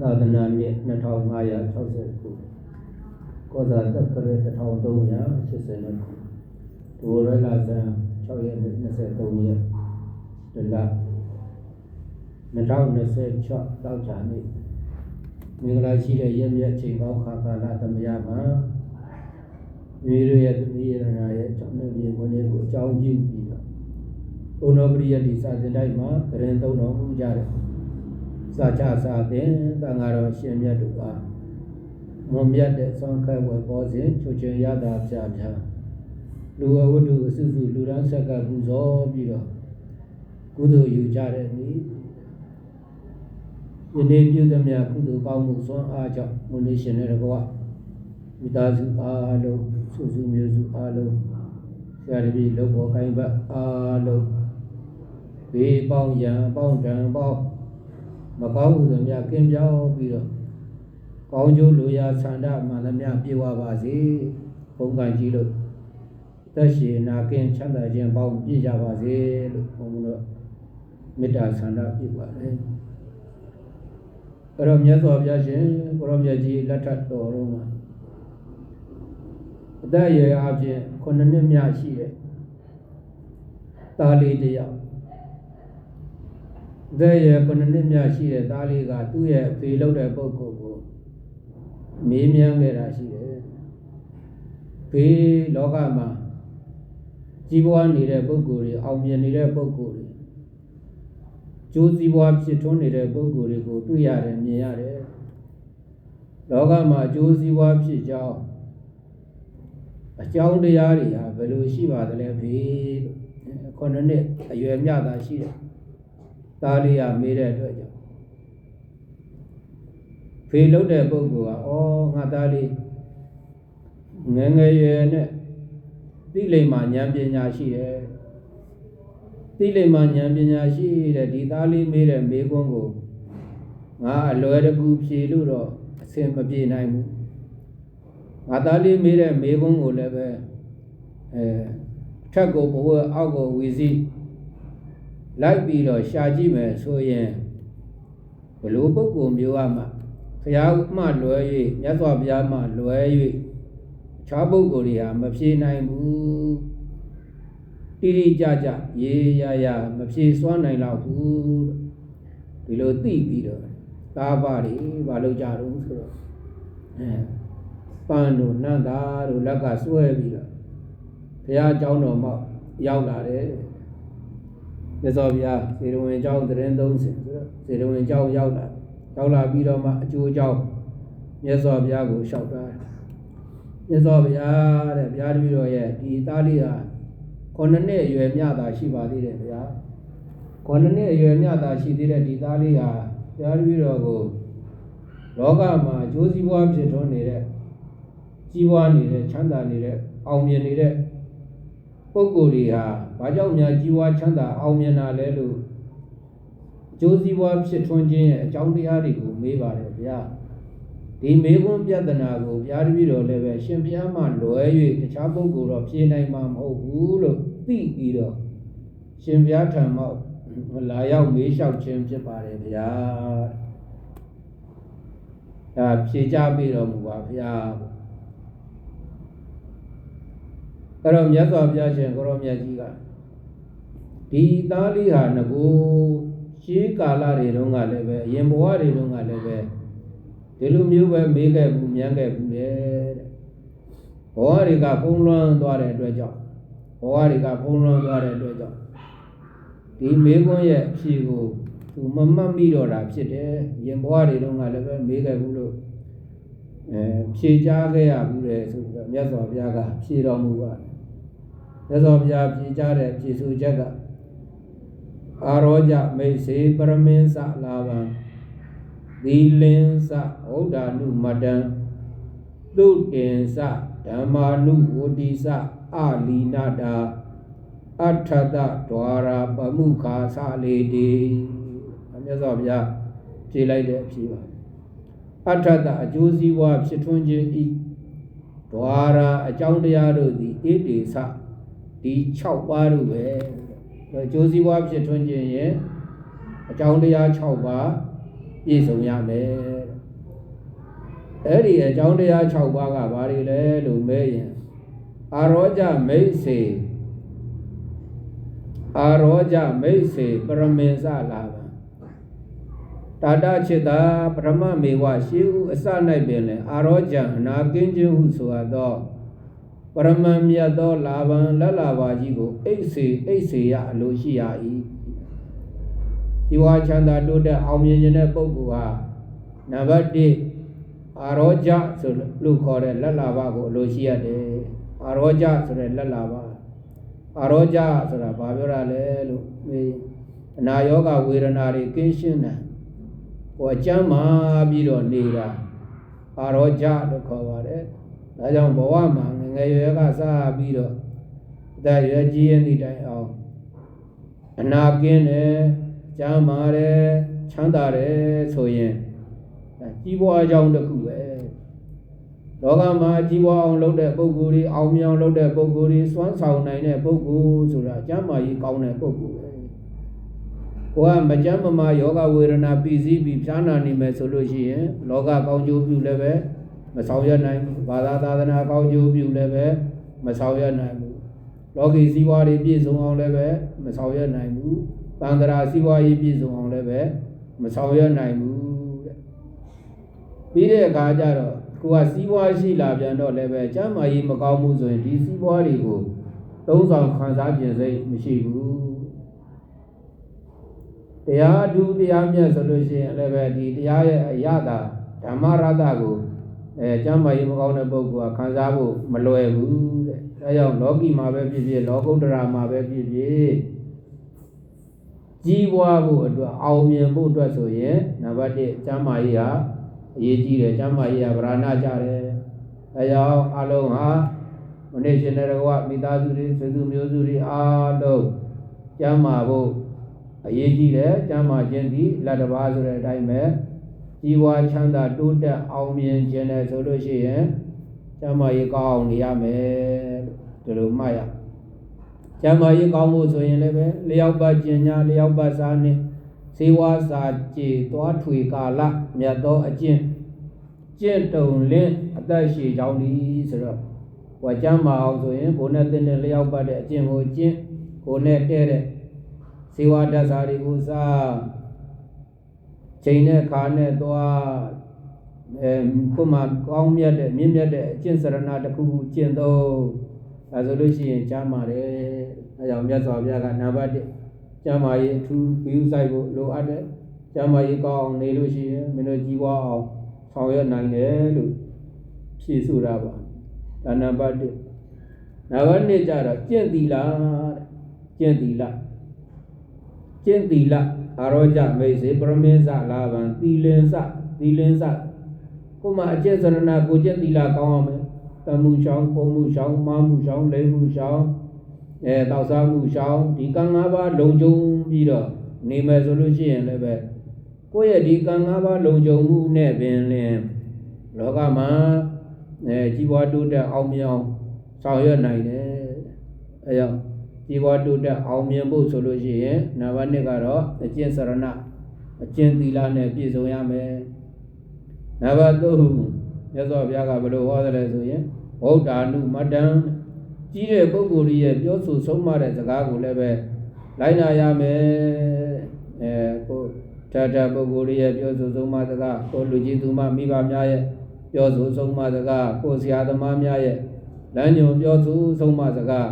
သာသနာနှစ်2560ခုကောဇာတက္ကရာ1380ခုဒိုရလာဇန်6ရက်နေ့23ရက်တလ2026တောက်ချာနေ့မင်္ဂလာရှိတဲ့ရက်မြတ်ချိန်ကောင်းခါကာလသမယမှာမိရရဲ့သမီးရဏရဲ့ကြောင့်လည်းဒီမွေးနေ့ကိုအကြောင်းပြုပြီးတော့ဘုံတော်ပရိယတ်ဒီစာသင်တိုက်မှာတရင်သုံးတော်မူကြတယ်စာချစာသင်တန်ဃာတော်ရှင်မြတ်တို့အားမွန်မြတ်တဲ့ဆွမ်းခဲဝယ်ပေါ်စဉ်ချွတ်ချင်ရတာဖြာဖြာလူဝတ္ထုအစုစုလူရန်ဆက်ကပူဇော်ပြီးတော့ကုသိုလ်ယူကြတဲ့နေ့ယနေ့ပြုသမျှကုသိုလ်ကောင်းမှုဆွမ်းအားကြောင့်မွန်နေ့ရှင်တဲ့ကွာမိသားစုအားလုံးစုစုမျိုးစုအားလုံးဆရာတပည့်လောက်ပေါ်ကိုင်းဘက်အားလုံးဘေးပေါင်းရန်ပေါင်းတန်ပေါင်းမကောင်းမှုတွေများကင်းပြောင်းပြီးတော့ကောင်းကျိုးလိုရာဆန္ဒမှန်သမျှပြေဝပါစေဘုံကံကြီးလို့သက်ရှိနာကင်းချမ်းသာခြင်းပေါင်းပြည့်ကြပါစေလို့ဘုံတို့မေတ္တာဆန္ဒပြုပါတယ်အဲ့တော့မြတ်စွာဘုရားရှင်ကိုရောမြတ်ကြီးလက်ထပ်တော်တော်မှာအသက်အရွယ်အပြင်9နှစ်မြရှိတဲ့သားလေးတယောက်အသက်အရွယ်9နှစ်မြရှိတဲ့သားလေးကသူ့ရဲ့အဖေလုပ်တဲ့ပုဂ္ဂိုလ်ကိုမေးမြန်းခဲ့တာရှိတယ်ဘေးလောကမှာကြီးပွားနေတဲ့ပုဂ္ဂိုလ်တွေအောင်မြင်နေတဲ့ပုဂ္ဂိုလ်တွေကျိုးစီးပွားဖြစ်ထွန်းနေတဲ့ပုဂ္ဂိုလ်တွေကိုတွေ့ရတယ်မြင်ရတယ်လောကမှာကျိုးစီးပွားဖြစ်ကြောင်းအကြောင်းတရားတွေဟာဘယ်လိုရှိပါသလဲဖေလို့9နှစ်အရွယ်မြတာရှိတယ်သားလေးကမေးတဲ့အတွက်ကြောင့်ဖေလို့တဲ့ပုဂ္ဂိုလ်ကငါသားလေးငယ်ငယ်ရွယ်နဲ့သိလိမ္မာဉာဏ်ပညာရှိတယ်သိလိမ္မာဉာဏ်ပညာရှိတဲ့ဒီသားလေးမေးတဲ့မေးခွန်းကိုငါအလွယ်တကူဖြေလို့တော့အဆင်မပြေနိုင်ဘူးငါသားလေးမေးတဲ့မေးခွန်းကိုလည်းပဲထက်ကိုဘဝအောက်ကိုဝီစီလိုက်ပြီးတော့ရှာကြည့်မယ်ဆိုရင်ဘလို့ပုဂ္ဂိုလ်မျိုးမှဘုရားမှလွယ်၍မြတ်စွာဘုရားမှလွယ်၍ခြားပုဂ္ဂိုလ်တွေဟာမဖြေနိုင်ဘူးတိတိကျကျရေရရမဖြေစွမ်းနိုင်တော့ဘူးဒီလိုသိပြီးတော့သားပါတွေဘာလို့ကြတော့ဆိုတော့ပန်းတို့နန္တာတို့လက်ကဆွဲပြီးတော့ဘုရားเจ้าတော်မှရောက်လာတယ်မြတ်စွာဘုရားစေတဝင်เจ้าတရင်30ဆိုတော့စေတဝင်เจ้าရောက်လာပြီးတော့မှအကျိုးเจ้าမြတ်စွာဘုရားကိုလျှောက်တာမြတ်စွာဘုရားတဲ့ဘုရားတပည့်တော်ရဲ့ဒီသားလေးဟာ9နှစ်အရွယ်မြတာရှိပါသေးတယ်ဗျာ9နှစ်အရွယ်မြတာရှိသေးတဲ့ဒီသားလေးဟာဘုရားတပည့်တော်ကိုလောကမှာအကျိုးစီးပွားဖြစ်ထွန်းနေတဲ့ကြီးပွားနေတဲ့ချမ်းသာနေတဲ့အောင်မြင်နေတဲ့ပုဂ္ဂိုလ်တွေဟာဘာကြောင့်များကြီးပွားချမ်းသာအောင်မြင်တာလဲလို့အကျိုးစီးပွားဖြစ်ထွန်းခြင်းရဲ့အကြောင်းတရားတွေကိုမေးပါတယ်ဗျာဒီမေခွန်းပြဿနာကိုဘုရားတပည့်တော်လည်းပဲရှင်ဘုရားမှလွယ်၍တခြားပုဂ္ဂိုလ်တော့ဖြေနိုင်မှာမဟုတ်ဘူးလို့သိပြီးတော့ရှင်ဘုရားထံမှလာရောက်မေးလျှောက်ခြင်းဖြစ်ပါတယ်ဗျာဒါဖြေကြပြီးတော်မူပါဗျာအဲ့တော့မြတ်စွာဘုရားရှင်ကိုရောမြတ်ကြီးကဒီသားလေးဟာငကိုရှေးကာလတွေတုန်းကလည်းပဲအရင်ဘဝတွေတုန်းကလည်းပဲဒီလိုမျိုးပဲမေးခဲ့ဘူးမြန်းခဲ့ဘူးလေတဲ့ဘဝတွေကဖုံးလွှမ်းသွားတဲ့အတွက်ကြောင့်ဒီမေးခွန်းရဲ့အဖြေကိုသူမမှတ်မိတော့တာဖြစ်တယ်ရင်ဘဝတွေတုန်းကလည်းပဲမေးခဲ့ဘူးလို့ဖြေကြားခဲ့ရဘူးလေဆိုပြီးတော့မြတ်စွာဘုရားကဖြေတော်မူပါတယ်မြတ်စွာဘုရားဖြေကြားတဲ့ဖြေဆိုချက်ကအာရောကြမိတ်စေပရမင်းစလာဗံသီလင်္စဩဒာနုမတံသုတင်္စဓမ္မာနုဝတိ္စအာလီနာတာအထတဒွါရာပမုခာသလေတိမြတ်စွာဘုရားဖြေလိုက်တဲ့အဖြေပါအထတအကျိုးစီးပွားဖြစ်ထွန်းခြင်းဤဒွါရာအကြောင်းတရားတို့သည်ဣတိသဒီ6ပါးတို့ပဲအကျိုးစီးပွားဖြစ်ထွန်းခြင်းရဲ့အကြောင်းတရား6ပါး ပြည့်စုံရမယ်အဲ့ဒီအကြောင်းတရား6ပါးကဘာတွေလဲလို့မဲရင်အာရောကြမိတ်စေပရမင်္စလာဗံတာတချစ်တာပရမမေဝရှိဟုအစ၌ပင်လည်းအာရောကြံအနာကင်းခြင်းဟုဆိုအပ်သောပရမံမြတ်သောလာဗံလက်လာပါကြီးကိုအိတ်စေရအလိုရှိရ၏ဒီဝါချမ်းသာတိုးတက်အောင်မြင်ခြင်းတဲ့ပုဂ္ဂိုလ်ဟာနံပါတ်1အာရောကြဆိုလို့ခေါ်တဲ့လက်လာပါကိုအလိုရှိရတယ်အာရောကြဆိုတဲ့လက်လာပါအာရောကြဆိုတာဘာပြောတာလဲလို့မေးအနာယောဂဝေဒနာတွေကင်းရှင်းတယ်ဟိုအကျမ်းမာပြီးတော့နေတာအာရောကြလို့ခေါ်ပါတယ်ဒါကြောင့်ဘဝမှာငယ်ရွယ်ကစပြီးတော့အသက်ရွယ်ကြီးရင်ဒီတိုင်အောင်အနာကင်းတယ်ကျမ်းမာတယ်ချမ်းသာတယ်ဆိုရင်ကြီးပွားကြောင်းတစ်ခုပဲလောကမှာကြီးပွားအောင်လုပ်တဲ့ပုဂ္ဂိုလ်တွေအောင်မြောင်လုပ်တဲ့ပုဂ္ဂိုလ်တွေစွမ်းဆောင်နိုင်တဲ့ပုဂ္ဂိုလ်ဆိုတာကျမ်းမာရေးကောင်းတဲ့ပုဂ္ဂိုလ်ပဲကိုကမကျမ်းမာယောဂဝေဒနာပြီးစီးပြီးဖြားနာနေမယ်ဆိုလို့ရှိရင်လောကကောင်းကျိုးပြုလည်းပဲမဆောင်ရွက်နိုင်ဘူးဘာသာသာသနာကောင်းကျိုးပြုလည်းပဲမဆောင်ရွက်နိုင်ဘူးလောကီစည်းဝါးတွေပြည့်စုံအောင်လည်းပဲမဆောင်ရွက်နိုင်ဘူးသံဃာစည်းဝါးရေးပြည့်စုံအောင်လည်းပဲမဆောင်ရွက်နိုင်ဘူးတဲ့ပြီးတဲ့အခါကျတော့ကိုကစီးပွားရှိလာပြန်တော့လည်းပဲကျမ်းမာရေးမကောင်းမှုဆိုရင်ဒီစီးပွားတွေကိုသုံးဆောင်ခံစားခြင်းစိတ်မရှိဘူးတရားအထူးတရားမြတ်ဆိုလို့ရှိရင်လည်းပဲဒီတရားရဲ့အရသာဓမ္မရတကိုကျမ်းမာရေးမကောင်းတဲ့ပုဂ္ဂိုလ်ကခံစားဖို့မလွယ်ဘူးတဲ့ဒါကြောင့်လောကီမှာပဲဖြစ်ဖြစ်လောကုတ္တရာမှာပဲဖြစ်ဖြစ်ကြီးပွားဖို့အတွက်အောင်မြင်ဖို့အတွက်ဆိုရင်နံပါတ်1ကျမ်းမာရေးဟာအရေးကြီးတယ်ကျမ်းမာရေးဟာဗราဏကြတယ်ဒါကြောင့်အလုံးဟာမနေ့ရှင်တဲ့ကွာမိသားစုတွေဆွေစုမျိုးစုတွေအားလုံးကျမ်းမာဖို့အရေးကြီးတယ်ကျမ်းမာခြင်းဒီလက်တစ်ပါးဆိုတဲ့အတိုင်းပဲကြီးပွားချမ်းသာတိုးတက်အောင်မြင်ခြင်းနဲ့ဆိုလို့ရှိရင်ကျမ်းမာရေးကောင်းအောင်နေရမယ်လို့ဒီလိုမှတ်ရကျမ်းမာရေးကောင်းဖို့ဆိုရင်လည်းပဲလျောက်ပတ်ခြင်းညာလျောက်ပတ်စားနဲ့စေဝါစာကြေသွားထွေကာလမြတ်သောအကျင့်ကျင့်တုံလင်းအသက်ရှည်ကြောင်းဒီဆိုတော့ဟောကျမ်းမာအောင်ဆိုရင်ကိုယ်နဲ့တင်းတဲ့လျောက်ပတ်တဲ့အကျင့်ကိုကျင့်ကိုယ်နဲ့တဲ့တဲ့စေဝါဓာတ်စာတွေကိုစားချိန်နဲ့ခါနဲ့သွားကိုယ်မှာကောင်းမြတ်တဲ့မြင့်မြတ်တဲ့အကျင့်စရဏတစ်ခုခုကျင့်တော့ဒါဆိုလို့ရှိရင်ကျမ်းမာတယ်အဲကြောင့်မြတ်စွာဘုရားကနံပါတ်1ကျမ်းမာရေးအထူးဂရုစိုက်ဖို့လိုအပ်တယ်ကျမ်းမာရေးကောင်းအောင်နေလို့ရှိရင်မင်းတို့ကြီးပွားအောင်ဆောင်ရွက်နိုင်တယ်လို့ဖြည့်ဆိုတာပါဒါနံပါတ်1နံပါတ်2ကျတော့ကျင့်သီလတဲ့ကျင့်သီလအာရောကြမိတ်စေပရမင်းစလာဗံသီလင်္စကိုမှအကျင့်စရဏကိုကျင့်သီလကောင်းအောင်မယ်တမှုရှောင်းပုံမှုရှောင်းမားမှုရှောင်းလိမ်မှုရှောင်းတောက်စားမှုရှောင်းဒီကံ၅ပါးလုံခြုံပြီးတော့နေမယ်ဆိုလို့ရှိရင်လည်းပဲကိုယ့်ရဲ့ဒီကံ၅ပါးလုံခြုံမှုနဲ့ပင်လင်လောကမှာကြီးပွားတိုးတက်အောင်မြင်အောင်ဆောင်ရွက်နိုင်တယ်အဲကြောင့်ကြီးပွားတိုးတက်အောင်မြင်ဖို့ဆိုလို့ရှိရင်နံပါတ်1ကတော့အကျင့်စရဏအကျင့်သီလနဲ့ပြည့်စုံရမယ်နံပါတ်3မြတ်စွာဘုရားကဘယ်လိုဟောတယ်လဲဆိုရင်ဗုဒ္ဓ ानु မတ္တံကြီးတဲ့ပုဂ္ဂိုလ်ရဲ့ပြောဆိုဆုံးမတဲ့စကားကိုလည်းပဲလိုက်နာရမယ်ကိုထထပုဂ္ဂိုလ်ရဲ့ပြောဆိုဆုံးမစကားကိုလူကြီးသူမမိဘများရဲ့ပြောဆိုဆုံးမစကားကိုဆရာသမားများရဲ့လမ်းညွှန်ပြောဆိုဆုံးမစကား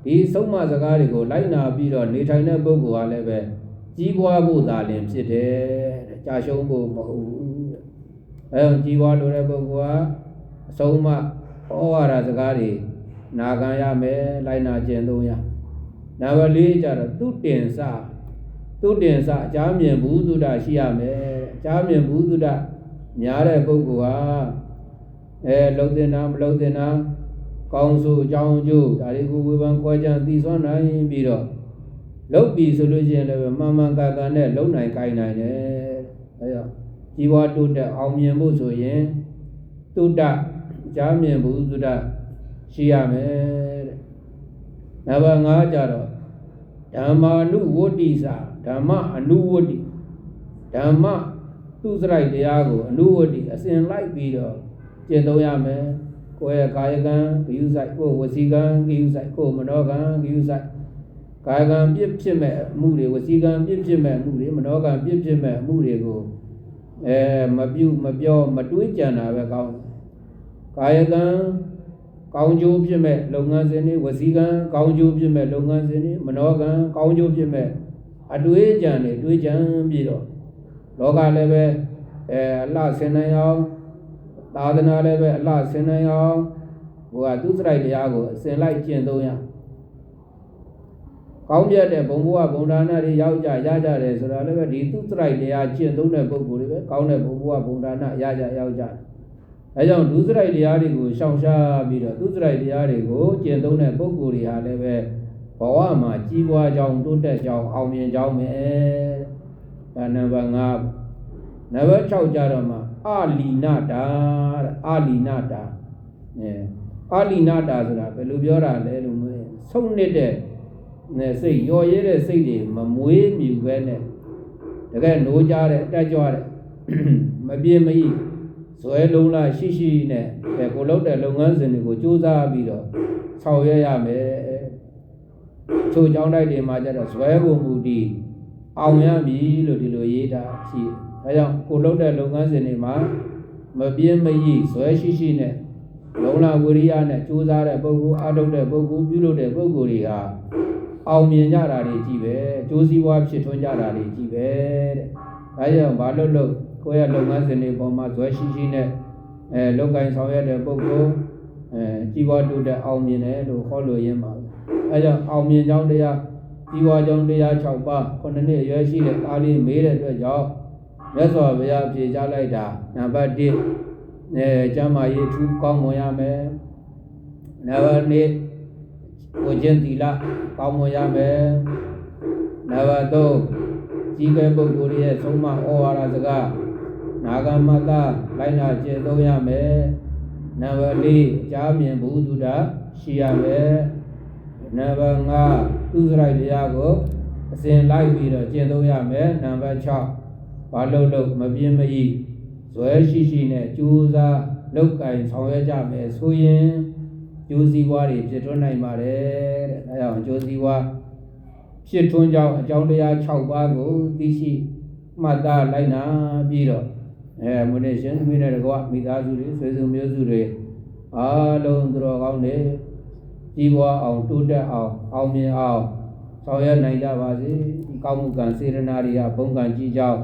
ဒီဆုံးမစကားတွေကိုလိုက်နာပြီးတော့နေထိုင်တဲ့ပုဂ္ဂိုလ်ဟာလည်းပဲကြီးပွားဖို့သာလျှင်ဖြစ်တယ်တဲ့ကြာရှုံးဖို့မဟုတ်ဘူးကြီးပွားလို့တဲ့ပုဂ္ဂိုလ်ဟာအဆုံးမဩဝါဒစကားတွေနာခံရမယ်လိုက်နာကျင့်သုံးရနံပါတ်4ကျတော့သူတင်စအကြာမြင်ဘူးသုဒ္ဓရှိရမယ်အကြာမြင်ဘူးသုဒ္ဓများတဲ့ပုဂ္ဂိုလ်ဟာလှုပ်တင်တာမလှုပ်တင်တာကောင်းစုအကြောင်းအကျိုးဒါတွေကိုဝေဖန်ခွဲခြားသိစွမ်းနိုင်ပြီးတော့လှုပ်ပြီးဆိုလို့ရှိရင်လည်းမှန်မှန်ကန်ကန်နဲ့လုံနိုင်ကိုင်းနိုင်တယ်အဲကြောင့်ကြီးပွားတိုးတက်အောင်မြင်ဖို့ဆိုရင်သုဒ္ဓကြားမြင်ဘူးသုဒ္ဓရှိရမယ်တဲ့နံပါတ်5ကျတော့ဓမ္မာနုဝတ္တိစဓမ္မအနုဝတ္တိဓမ္မသူ သူစရိုက်တရားကိုအနုဝတ္တိအစဉ်လိုက်ပြီးတော့ကျင့်သုံးရမယ်ကိုယ့်ရဲ့ကာယကံဂယုစိုက်ကိုယ်ဝစီကံဂယုစိုက်ကိုယ်မနောကံဂယုစိုက်ကာယကံပြည့်ဖြစ်မဲ့အမှုတွေဝစီကံပြည့်ဖြစ်မဲ့အမှုတွေမနောကံပြည့်ဖြစ်မဲ့အမှုတွေကိုမပြုမပြောမတွေးကြံတာပဲကောင်းကာယကံကောင်းကျိုးဖြစ်မဲ့လုပ်ငန်းစဉ်တွေဝစီကံကောင်းကျိုးဖြစ်မဲ့လုပ်ငန်းစဉ်တွေမနောကံကောင်းကျိုးဖြစ်မဲ့အတွေးကြံတွေတွေးကြံပြီးတော့လောကလည်းပဲအလှဆင်နိုင်အောင်သာသနာလည်းပဲအလှဆင်နိုင်အောင်ဟိုကသူစရိုက်တရားကိုအစဉ်လိုက်ကျင့်သုံးရကောင်းမြတ်တဲ့ဘုံဘဝဘုံဒါနတွေရောက်ကြရကြတယ်ဆိုတာလည်းပဲဒီသူစရိုက်တရားကျင့်သုံးတဲ့ပုဂ္ဂိုလ်တွေပဲကောင်းတဲ့ဘုံဘဝဘုံဒါနရကြရောက်ကြအဲကြောင့်ဒုစရိုက်တရားတွေကိုရှောင်ရှားပြီးတော့သူစရိုက်တရားတွေကိုကျင့်သုံးတဲ့ပုဂ္ဂိုလ်တွေဟာလည်းပဲဘဝမှာကြီးပွားကြောင်းတိုးတက်ကြောင်းအောင်မြင်ကြောင်းပဲဒါနံပါတ်5နံပါတ်6ကြတော့မှအာလီနာတာအာလီနာတာအာလီနာတာဆိုတာဘယ်လိုပြောတာလဲလို့မေးဆုံးနေတဲ့စိတ်ရော်ရဲတဲ့စိတ်တွေမမွေးမြူပဲနဲ့တကယ်နိုးကြတဲ့အတက်ကြွတဲ့မပြေမဤဇွဲလုံးလားရှိရှိနဲ့ကိုလုပ်တဲ့လုပ်ငန်းစဉ်တွေကိုစူးစမ်းပြီးတော့ဆောင်ရွက်ရမယ်ချိုးကြောင်းတိုက်တွေမှာကျတော့ဇွဲကိုမူတည်အောင်ရမည်လို့ဒီလိုရေးတာရှိတယ်ဒါကြောင့်ကိုလုပ်တဲ့လုပ်ငန်းစဉ်တွေမှာမပြေမဤဇွဲရှိရှိနဲ့လုံလဝိရိယနဲ့စူးစမ်းတဲ့ပုဂ္ဂိုလ်အထုတ်တဲ့ပုဂ္ဂိုလ်ပြုလုပ်တဲ့ပုဂ္ဂိုလ်တွေဟာအောင်မြင်ကြတာတွေကြီးပဲကျိုးစည်းဝါးဖြစ်ထွန်းကြတာတွေကြီးပဲတဲ့ဒါကြောင့်ဘာလို့ကိုယ့်ရဲ့လုပ်ငန်းစဉ်တွေပေါ်မှာဇွဲရှိရှိနဲ့လုပ်ကိုင်ဆောင်ရွက်တဲ့ပုဂ္ဂိုလ်ကြီးပွားတိုးတက်အောင်မြင်တယ်လို့ခေါ်လို့ရင်းပါပဲအဲကြောင့်အောင်မြင်ကြောင်းတရားကြီးပွားကြောင်းတရား6ပါး9နှစ်အရွယ်ရှိတဲ့အားလေးမေးတဲ့အတွက်ကြောင့်မြတ်စွာဘုရားဖြေချလိုက်တာနံပါတ်1ကျမ်းမာရေးထူးကောင်းမွန်ရမယ်နံပါတ်2ကိုကျင့်သီလကောင်းမွန်ရမယ်နံပါတ်3ကြီးကဲပုဂ္ဂိုလ်ရဲ့ဆုံးမဩဝါဒစကားနာဂမတလိုက်နာကျင့်သုံးရမယ်နံပါတ်4အကြမြင်ဘုဒ္ဓရှိရမယ်နံပါတ်5သူစရိုက်တရားကိုအစဉ်လိုက်ပြီးတော့ကျင့်သုံးရမယ်နံပါတ်6ဘာလို့မပြင်းမဤဇွဲရှိရှိနဲ့ကြိုးစားလုပ်ကင်ဆောင်ရွက်ကြမယ်ဆိုရင်ကျိုးစည်းဝါးတွေဖြစ်ထွန်းနိုင်ပါတယ်တဲ့အဲဒါကြောင့်ကျိုးစည်းဝါးဖြစ်ထွန်းကြောင်းအကြောင်းတရား6ပါးကိုသိရှိမှတ်သားလိုက်နာပြီးတော့မုန်ရှင်မိနဲ့တကွမိသားစုတွေဆွေစုမျိုးစုတွေအားလုံးသူတော်ကောင်းတွေကြီးပွားအောင်တိုးတက်အောင်အောင်မြင်အောင်ဆောင်ရွက်နိုင်ကြပါစေဒီကောင်းမှုကံစေတနာတွေကဘုံကံကြီးကြောင်း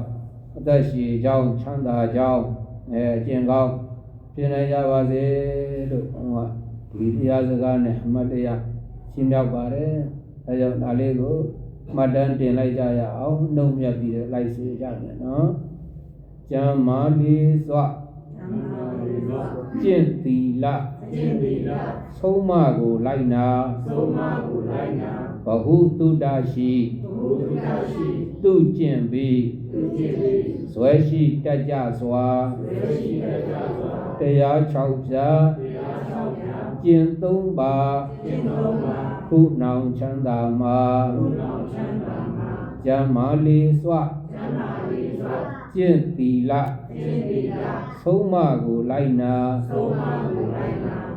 အသက်ရှိကြောင်းချမ်းသာကြောင်းကျင့်ကောင်းဖြစ်နိုင်ကြပါစေလို့ဘုရားဒီတရားစကားနဲ့အမှတ်တရရှင်းပြပါတယ်အဲကြောင့်ဒါလေးကိုမှတ်တမ်းတင်လိုက်ကြရအောင်နှုတ်မြတ်ပြီးလိုက်စေကြမယ်နော်ကျမ်းမာလေးစွာကျင့်သီလဆုံးမကိုလိုက်နာဘဟုတုတ္တရှိသူကျင့်ပြီးဇွဲရှိတတ်ကြစွာတရား6ဖြာကျင့်3ပါခုနောင်ချမ်းသာမှာကျမ်းမာလေးစွာကျင့်သီလဆုံးမကိုလိုက်နာ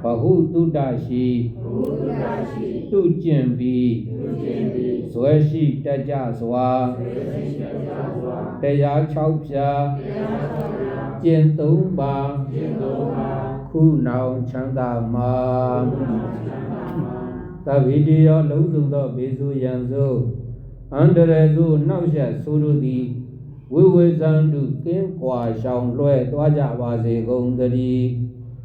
ဘဟုတုတ္တရှိသူကျင့်ပြီးဇွဲရှိတတ်ကြစွာတရား6ဖြာကျင့်3ပါခုနောင်ချမ်းသာမှာသဗ္ဗိတယောလုံးစုံသောဘေစုယံစုအန္တရစုနှောက်ယှက်ဆိုလိုသည်ဝိဝေဇန္တုကင်းကွာရှောင်လွှဲသွားကြပါစေကုန်သတည်း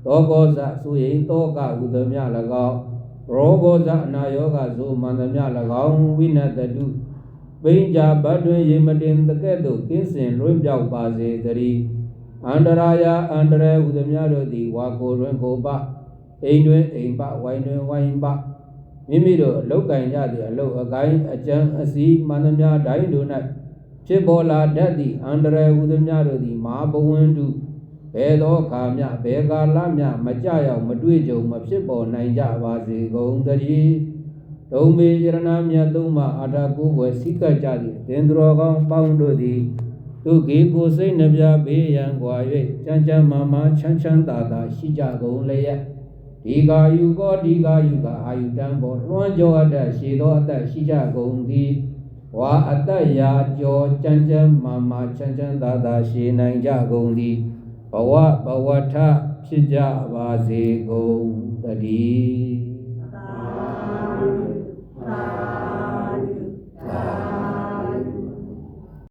သောကောဇဆိုရင်တောကဟုသမျှ၎င်းရောဂောဇအနာယောဂဆိုမှန်သမျှ၎င်းဝိနတတုပိဉ္စာဘတ်တွင်ရေမတင်တကဲ့သို့ကင်းစင်လွင့်ပြောက်ပါစေသတည်းအန္တရာယအန္တရဟုသမျှတို့သည်ဝါကိုတွင်ကိုပအိမ်တွင်အိမ်ပဝိုင်းတွင်ဝိုင်းပမိမိတို့အလုတ်ကင်ကြသည့်အလုတ်အကိုင်းအကျန်းအစီမှန်သမျှတိုင်းတို့၌ဖြစ်ပေါ်လာတတ်သည့်အန္တရာယ်ဟုသမျှတို့သည်မဟာဘဝန္တုဘယ်သောအခါမျှဘယ်ကာလမျှမကြရောက်မတွေ့ကြုံမဖြစ်ပေါ်နိုင်ကြပါစေကုန်သတည်းဒုံမေယရဏမြတ်သုံးပါအာထာကိုယ်ွယ်စိကကြသည့်သင်္တော်ကောင်းပေါင်းတို့သည် သူကေကိုစိတ်နှပြဘေးရန်ကွာ၍ကြမ်းကြမ်းမာမာချမ်းချမ်းသာသာရှိကြကုန်လျက်ဒီကာယုကောဒီကာယုကအာယုတံဘောလွှမ်းကြောအတ္တရှိသောအတ္တရှိကြကုန်သည်ဝါအတ္တရာကြောကြမ်းကြမ်းမာမာချမ်းချမ်းသာသာရှိနိုင်ကြကုန်သည်ဘဝဘဝထဖြစ်ကြပါစေကုန်တည်း